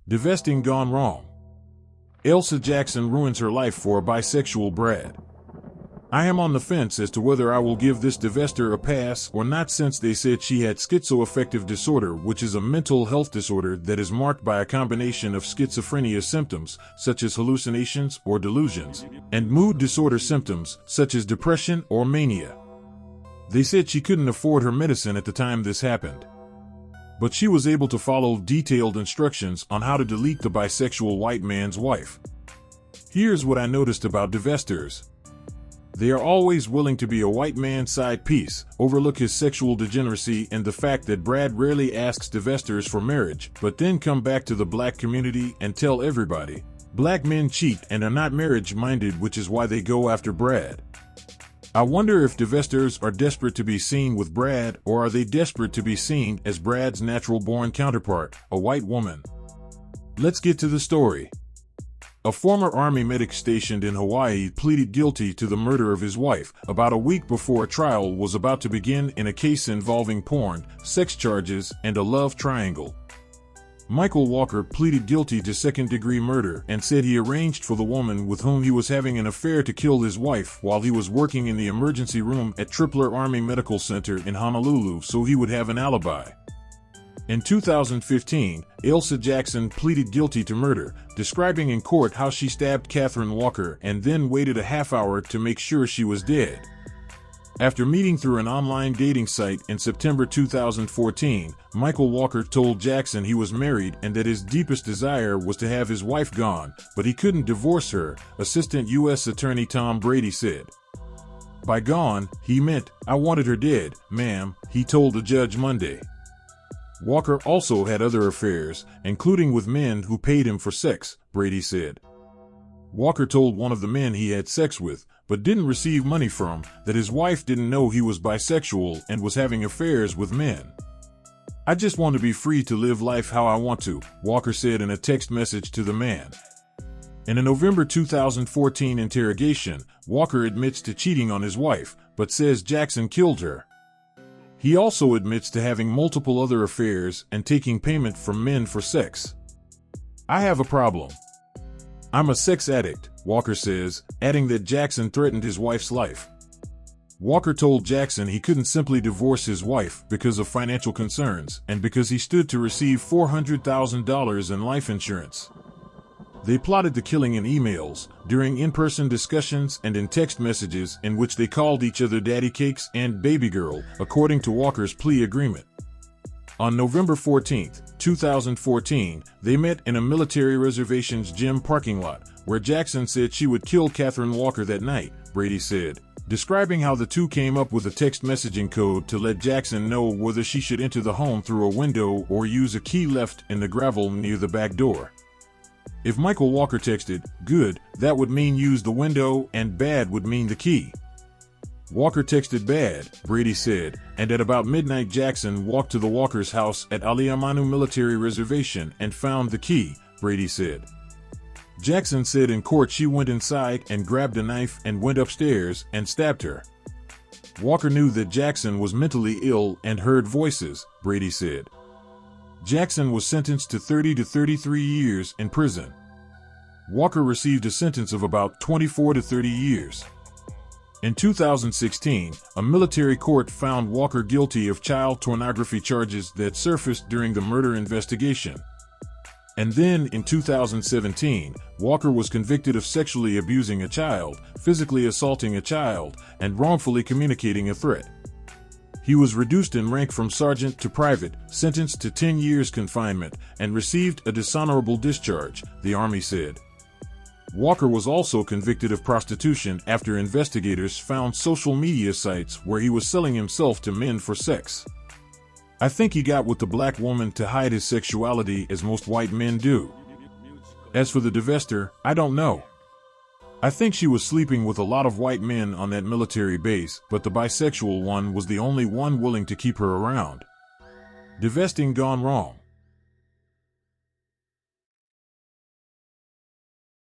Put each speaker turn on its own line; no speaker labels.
Divesting gone wrong. Ailsa Jackson ruins her life for a bisexual Brad. I am on the fence as to whether I will give this Divester a pass or not, since they said she had schizoaffective disorder, which is a mental health disorder that is marked by a combination of schizophrenia symptoms, such as hallucinations or delusions, and mood disorder symptoms, such as depression or mania. They said she couldn't afford her medicine at the time this happened, but she was able to follow detailed instructions on how to delete the bisexual white man's wife. Here's what I noticed about Divesters. They are always willing to be a white man's side piece, overlook his sexual degeneracy and the fact that Brad rarely asks Divesters for marriage, but then come back to the black community and tell everybody black men cheat and are not marriage-minded, which is why they go after Brad. I wonder if Divesters are desperate to be seen with Brad, or are they desperate to be seen as Brad's natural-born counterpart, a white woman? Let's get to the story. A former Army medic stationed in Hawaii pleaded guilty to the murder of his wife about a week before a trial was about to begin in a case involving porn, sex charges, and a love triangle. Michael Walker pleaded guilty to second-degree murder and said he arranged for the woman with whom he was having an affair to kill his wife while he was working in the emergency room at Tripler Army Medical Center in Honolulu so he would have an alibi. In 2015, Ailsa Jackson pleaded guilty to murder, describing in court how she stabbed Catherine Walker and then waited a half hour to make sure she was dead. After meeting through an online dating site in September 2014, Michael Walker told Jackson he was married and that his deepest desire was to have his wife gone, but he couldn't divorce her, Assistant U.S. Attorney Tom Brady said. By gone, he meant, "I wanted her dead, ma'am," he told the judge Monday. Walker also had other affairs, including with men who paid him for sex, Brady said. Walker told one of the men he had sex with, but didn't receive money from, that his wife didn't know he was bisexual and was having affairs with men. "I just want to be free to live life how I want to," Walker said in a text message to the man. In a November 2014 interrogation, Walker admits to cheating on his wife, but says Jackson killed her. He also admits to having multiple other affairs and taking payment from men for sex. "I have a problem. I'm a sex addict," Walker says, adding that Jackson threatened his wife's life. Walker told Jackson he couldn't simply divorce his wife because of financial concerns and because he stood to receive $400,000 in life insurance. They plotted the killing in emails, during in-person discussions, and in text messages in which they called each other daddycakes and baby girl, according to Walker's plea agreement. On November 14, 2014, they met in a military reservation's gym parking lot, where Jackson said she would kill Catherine Walker that night, Brady said, describing how the two came up with a text messaging code to let Jackson know whether she should enter the home through a window or use a key left in the gravel near the back door. If Michael Walker texted, "good," that would mean use the window, and "bad" would mean the key. Walker texted "bad," Brady said, and at about midnight Jackson walked to the Walker's house at Aliamanu Military Reservation and found the key, Brady said. Jackson said in court she went inside and grabbed a knife and went upstairs and stabbed her. Walker knew that Jackson was mentally ill and heard voices, Brady said. Jackson was sentenced to 30 to 33 years in prison. Walker received a sentence of about 24 to 30 years. In 2016, a military court found Walker guilty of child pornography charges that surfaced during the murder investigation. And then, in 2017, Walker was convicted of sexually abusing a child, physically assaulting a child, and wrongfully communicating a threat. He was reduced in rank from sergeant to private, sentenced to 10 years confinement, and received a dishonorable discharge, the Army said. Walker was also convicted of prostitution after investigators found social media sites where he was selling himself to men for sex. "I think he got with the black woman to hide his sexuality, as most white men do. As for the Divester, I don't know. I think she was sleeping with a lot of white men on that military base, but the bisexual one was the only one willing to keep her around." Divesting gone wrong.